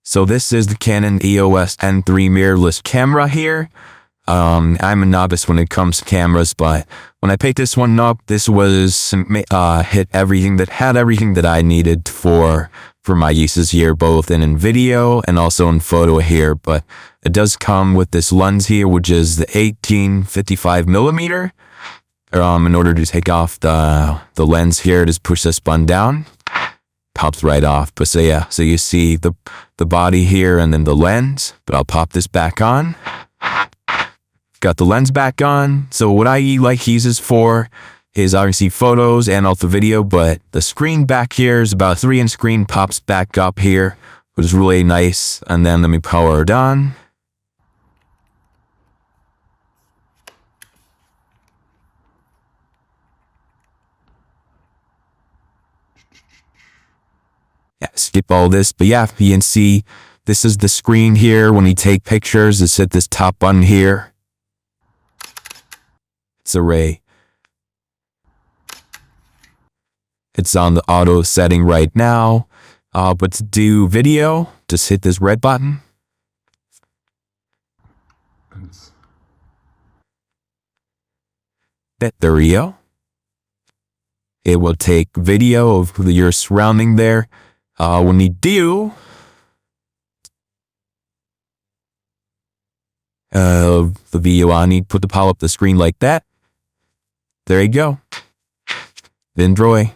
So this is the Canon EOS M3 mirrorless camera here. I'm a novice when it comes to cameras, but when I picked this one up, this was had everything that I needed for my uses here, both in video and also in photo here. But it does come with this lens here, which is the 18-55mm. In order to take off the lens here, just push this button down, pops right off. But so yeah, so you see the body here and then the lens. But I'll pop this back on. Got the lens back on. So what I use this for is obviously photos and also video, but the screen back here is about a 3-inch screen, pops back up here, which is really nice. And then let me power it on. Yeah, skip all this, but yeah, you can see this is the screen here. When you take pictures, it's at this top button here. It's array. It's on the auto setting right now. But to do video, just hit this red button. There we go. It will take video of your surrounding there. When you do the video on, you put the power up the screen like that. There you go. Enjoy.